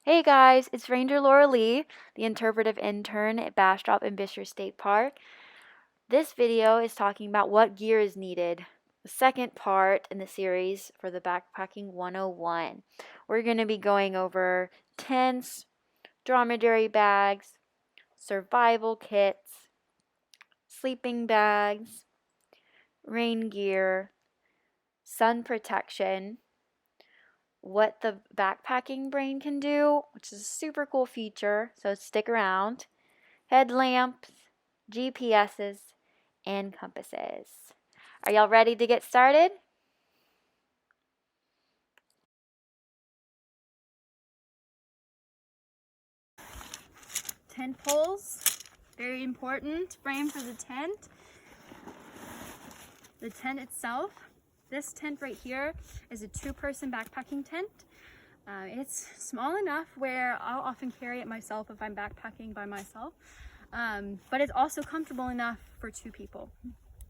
Hey guys, it's Ranger Lauralee, the interpretive intern at Bastrop and Bisher State Park. This video is talking about what gear is needed, the second part in the series for the Backpacking 101. We're going to be going over tents, dromedary bags, survival kits, sleeping bags, rain gear, sun protection, what the backpacking brain can do, which is a super cool feature, so stick around, headlamps, GPSs, and compasses. Are y'all ready to get started? Tent poles, very important frame for the tent. The tent itself, this tent right here is a 2-person backpacking tent. It's small enough where I'll often carry it myself if I'm backpacking by myself, but it's also comfortable enough for 2 people.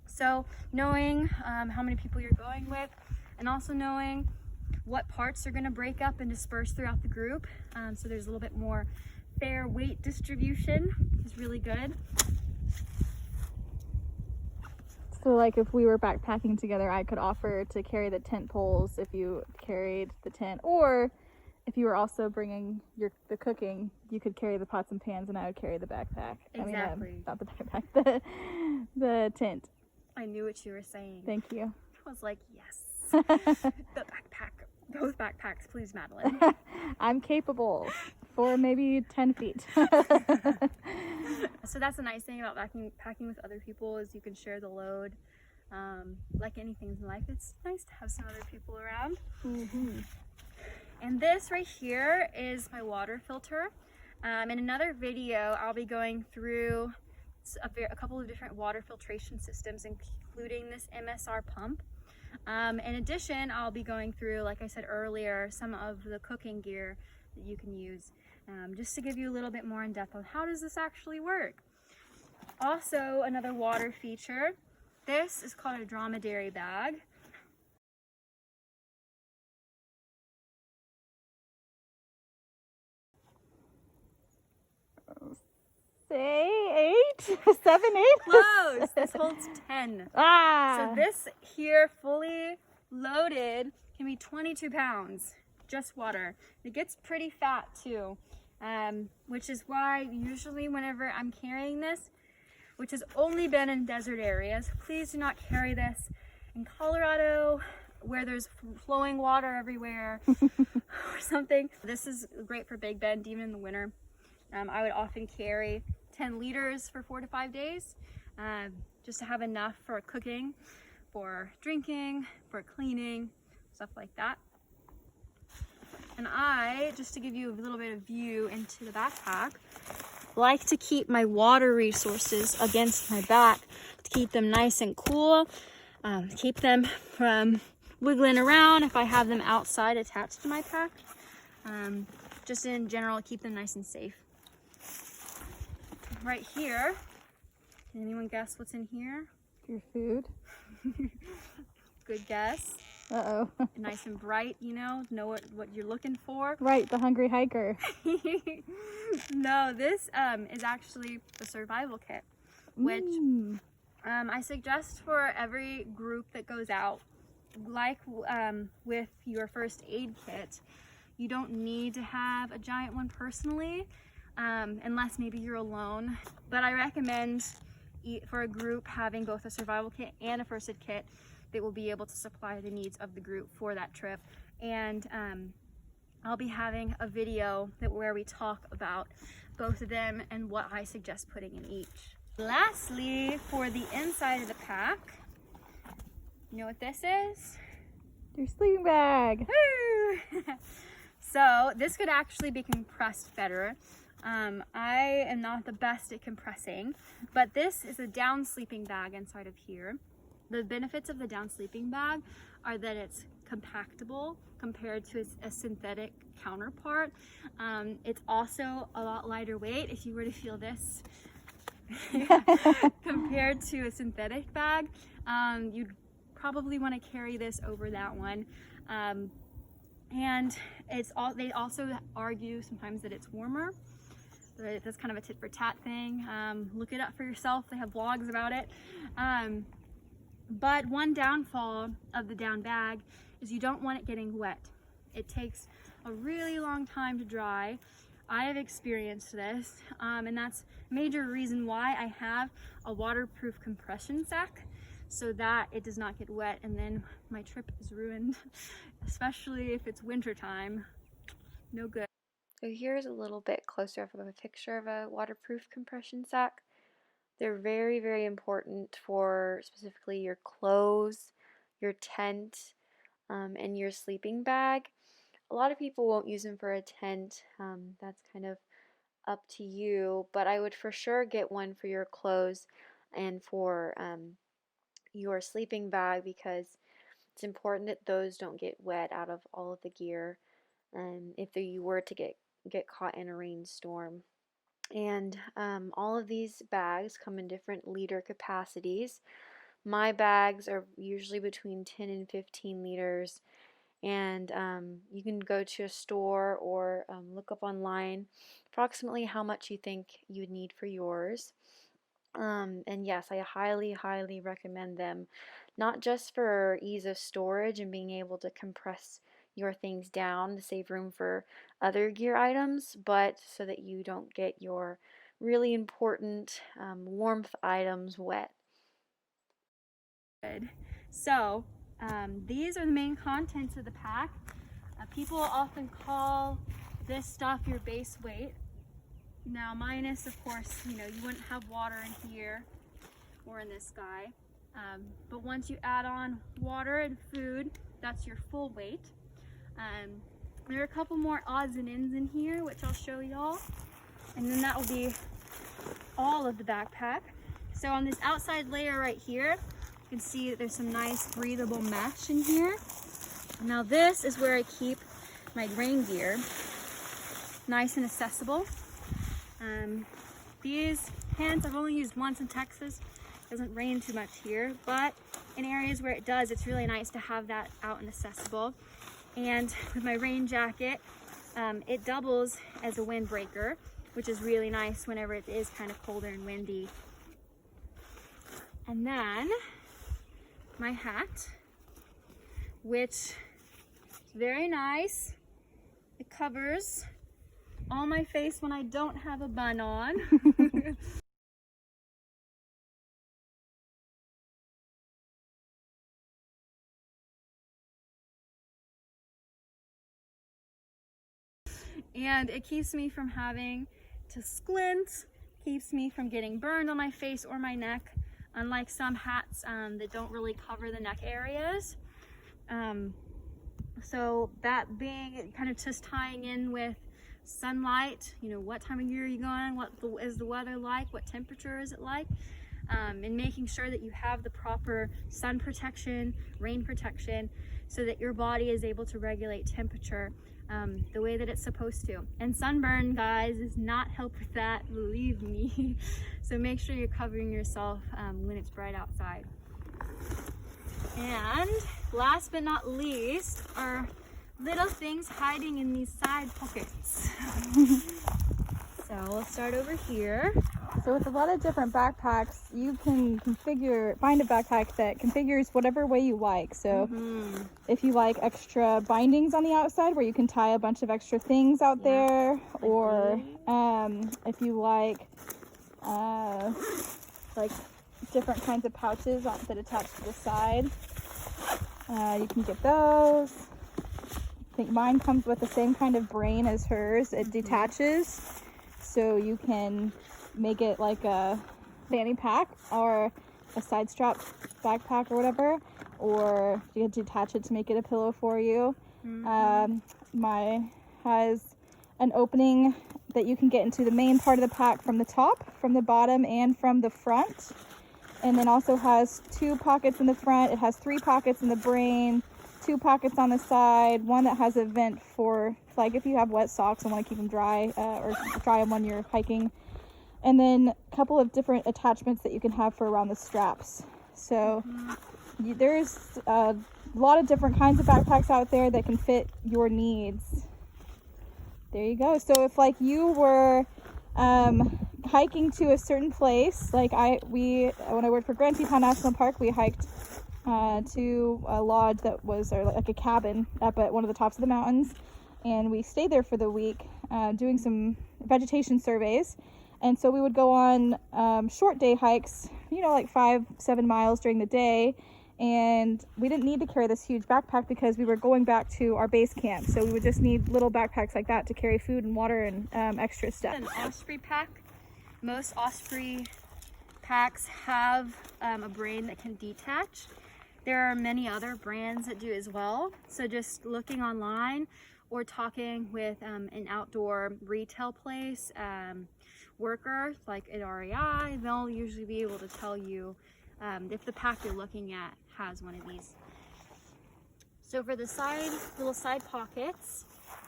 So knowing how many people you're going with, and also knowing what parts are going to break up and disperse throughout the group, so there's a little bit more fair weight distribution is really good. So like if we were backpacking together, I could offer to carry the tent poles if you carried the tent, or if you were also bringing the cooking, you could carry the pots and pans and I would carry the backpack. Exactly. Not the backpack, the tent. I knew what you were saying. Thank you. I was like, yes. The backpack. Both backpacks, please, Madeline. I'm capable for maybe 10 feet. So that's the nice thing about packing with other people is you can share the load. Like anything in life, it's nice to have some other people around. Mm-hmm. And this right here is my water filter. In another video, I'll be going through a couple of different water filtration systems, including this MSR pump. In addition, I'll be going through, like I said earlier, some of the cooking gear that you can use, just to give you a little bit more in depth on how does this actually work. Also, another water feature, this is called a dromedary bag. Say 8? 7, 8? Close! This holds 10. Ah! So this here, fully loaded, can be 22 pounds, just water. It gets pretty fat too, which is why usually whenever I'm carrying this, which has only been in desert areas, please do not carry this in Colorado where there's flowing water everywhere or something. This is great for Big Bend even in the winter. I would often carry 10 liters for 4 to 5 days, just to have enough for cooking, for drinking, for cleaning, stuff like that. And I, just to give you a little bit of view into the backpack, like to keep my water resources against my back to keep them nice and cool, keep them from wiggling around if I have them outside attached to my pack. Just in general, keep them nice and safe. Right here, can anyone guess what's in here? Your food. Good guess. Uh-oh. Nice and bright, know what you're looking for. Right, the hungry hiker. No, this is actually the survival kit, which I suggest for every group that goes out. Like with your first aid kit, you don't need to have a giant one personally, unless maybe you're alone. But I recommend for a group having both a survival kit and a first aid kit that will be able to supply the needs of the group for that trip. And I'll be having a video where we talk about both of them and what I suggest putting in each. Lastly, for the inside of the pack, you know what this is? Your sleeping bag. Woo! So this could actually be compressed better. I am not the best at compressing, but this is a down sleeping bag inside of here. The benefits of the down sleeping bag are that it's compactable compared to a synthetic counterpart. It's also a lot lighter weight if you were to feel this compared to a synthetic bag. You'd probably want to carry this over that one. And they also argue sometimes that it's warmer. That's kind of a tit for tat thing. Look it up for yourself. They have blogs about it. But one downfall of the down bag is you don't want it getting wet. It takes a really long time to dry. I have experienced this, and that's a major reason why I have a waterproof compression sack, so that it does not get wet and then my trip is ruined, especially if it's winter time. No good. So here's a little bit closer of a picture of a waterproof compression sack. They're very, very important for specifically your clothes, your tent, and your sleeping bag. A lot of people won't use them for a tent. That's kind of up to you, but I would for sure get one for your clothes and for your sleeping bag, because it's important that those don't get wet out of all of the gear, if you were to get caught in a rainstorm. And all of these bags come in different liter capacities. My bags are usually between 10 and 15 liters, and you can go to a store or look up online approximately how much you think you would need for yours. And yes, I highly, highly recommend them, not just for ease of storage and being able to compress your things down to save room for other gear items, but so that you don't get your really important warmth items wet. Good. So these are the main contents of the pack. People often call this stuff your base weight. Now minus, of course, you wouldn't have water in here or in this guy. But once you add on water and food, that's your full weight. There are a couple more odds and ends in here, which I'll show y'all. And then that will be all of the backpack. So on this outside layer right here, you can see that there's some nice breathable mesh in here. Now this is where I keep my rain gear, nice and accessible. These pants I've only used once in Texas. It doesn't rain too much here, but in areas where it does, it's really nice to have that out and accessible. And with my rain jacket, it doubles as a windbreaker, which is really nice whenever it is kind of colder and windy. And then my hat, which is very nice. It covers all my face when I don't have a bun on. And it keeps me from having to squint, keeps me from getting burned on my face or my neck, unlike some hats that don't really cover the neck areas. So that being kind of just tying in with sunlight, what time of year are you going, what is the weather like, what temperature is it like, and making sure that you have the proper sun protection, rain protection, so that your body is able to regulate temperature the way that it's supposed to. And sunburn, guys, does not help with that, believe me. So make sure you're covering yourself when it's bright outside. And last but not least are little things hiding in these side pockets. So we'll start over here. So with a lot of different backpacks, you can find a backpack that configures whatever way you like. So if you like extra bindings on the outside where you can tie a bunch of extra things out there, or if you like different kinds of pouches that attach to the side, you can get those. I think mine comes with the same kind of brain as hers. It detaches, so you can make it like a fanny pack or a side strap backpack or whatever, or you can detach it to make it a pillow for you. Mine has an opening that you can get into the main part of the pack from the top, from the bottom, and from the front, and then also has 2 pockets in the front. It has 3 pockets in the brain, 2 pockets on the side, one that has a vent for like if you have wet socks and want to keep them dry, or dry them when you're hiking, and then a couple of different attachments that you can have for around the straps. So there's a lot of different kinds of backpacks out there that can fit your needs. There you go. So if like you were hiking to a certain place, like when I worked for Grand Teton National Park, we hiked to a lodge that was like a cabin up at one of the tops of the mountains, and we stayed there for the week doing some vegetation surveys. And so we would go on short day hikes, you know, like 5-7 miles during the day, and we didn't need to carry this huge backpack because we were going back to our base camp, so we would just need little backpacks like that to carry food and water and extra stuff. An Osprey pack. Most Osprey packs have a brain that can detach. There are many other brands that do as well, so just looking online or talking with an outdoor retail place worker like at REI, they'll usually be able to tell you if the pack you're looking at has one of these. So for the little side pockets,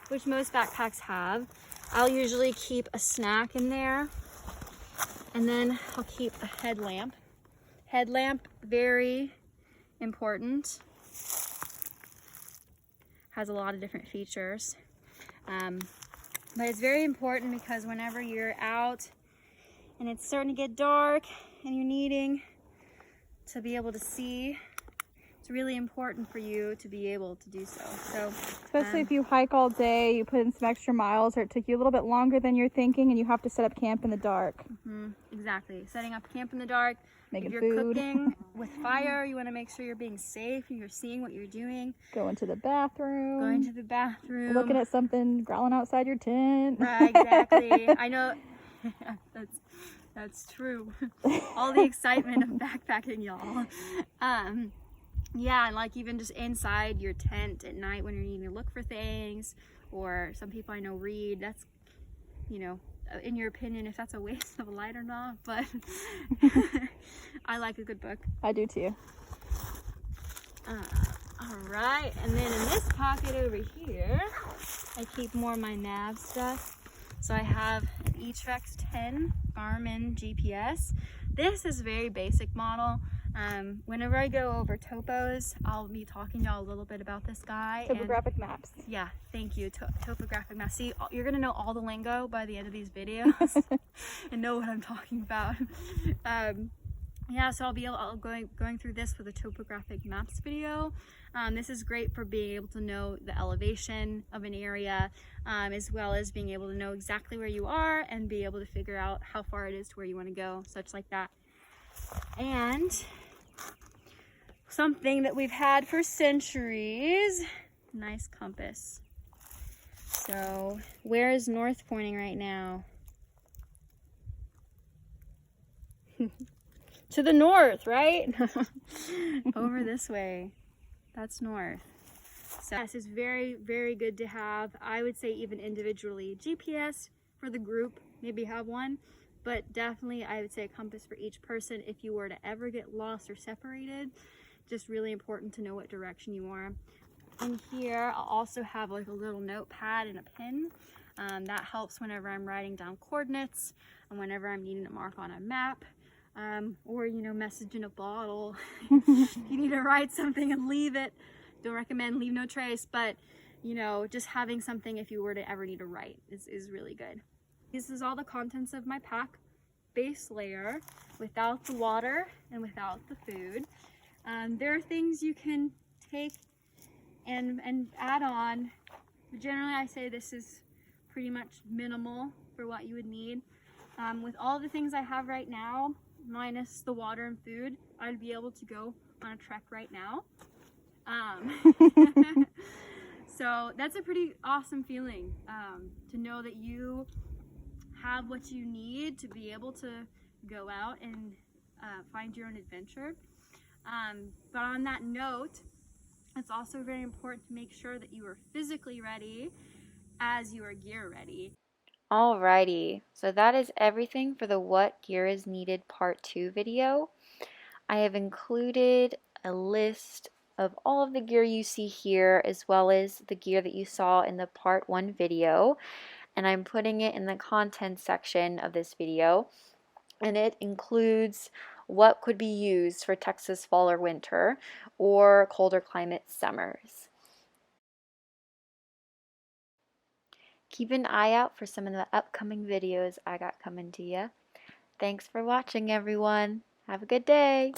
which most backpacks have, I'll usually keep a snack in there, and then I'll keep a headlamp. Headlamp, very important. Has a lot of different features. But it's very important because whenever you're out and it's starting to get dark and you're needing to be able to see, it's really important for you to be able to do so. Especially if you hike all day, you put in some extra miles, or it took you a little bit longer than you're thinking, and you have to set up camp in the dark. Exactly. Setting up camp in the dark. Making if you're food. cooking with fire, you want to make sure you're being safe and you're seeing what you're doing. Going to the bathroom. Looking at something growling outside your tent. Right, exactly. I know. That's true. All the excitement of backpacking, y'all. Yeah, and like even just inside your tent at night when you're needing to look for things, or some people I know read. That's, you know, in your opinion, if that's a waste of a light or not, but I like a good book. I do too. All right, and then in this pocket over here, I keep more of my nav stuff. So I have an eTrex 10 Garmin GPS. This is a very basic model. Whenever I go over topos, I'll be talking to y'all a little bit about this guy. Topographic maps. Yeah, thank you. Topographic maps. See, you're gonna know all the lingo by the end of these videos and know what I'm talking about. Yeah, so I'll going through this with a topographic maps video. This is great for being able to know the elevation of an area, as well as being able to know exactly where you are and be able to figure out how far it is to where you want to go, such like that. And something that we've had for centuries, nice compass. So where is north pointing right now? To the north, right? Over this way. That's north. So this is very, very good to have. I would say even individually. GPS for the group, maybe have one. But definitely I would say a compass for each person if you were to ever get lost or separated. Just really important to know what direction you are. In here, I'll also have like a little notepad and a pen. That helps whenever I'm writing down coordinates and whenever I'm needing to mark on a map. Or, you know, message in a bottle. You need to write something and leave it. Don't recommend leave no trace, but, you know, just having something if you were to ever need to write is really good. This is all the contents of my pack. Base layer, without the water and without the food. There are things you can take and add on. But generally, I say this is pretty much minimal for what you would need. With all the things I have right now, minus the water and food, I'd be able to go on a trek right now. So that's a pretty awesome feeling, to know that you have what you need to be able to go out and find your own adventure. But on that note, it's also very important to make sure that you are physically ready as you are gear ready. Alrighty, so that is everything for the What Gear is Needed Part 2 video. I have included a list of all of the gear you see here, as well as the gear that you saw in the Part 1 video, and I'm putting it in the content section of this video. And it includes what could be used for Texas fall or winter or colder climate summers. Keep an eye out for some of the upcoming videos I got coming to you. Thanks for watching, everyone. Have a good day.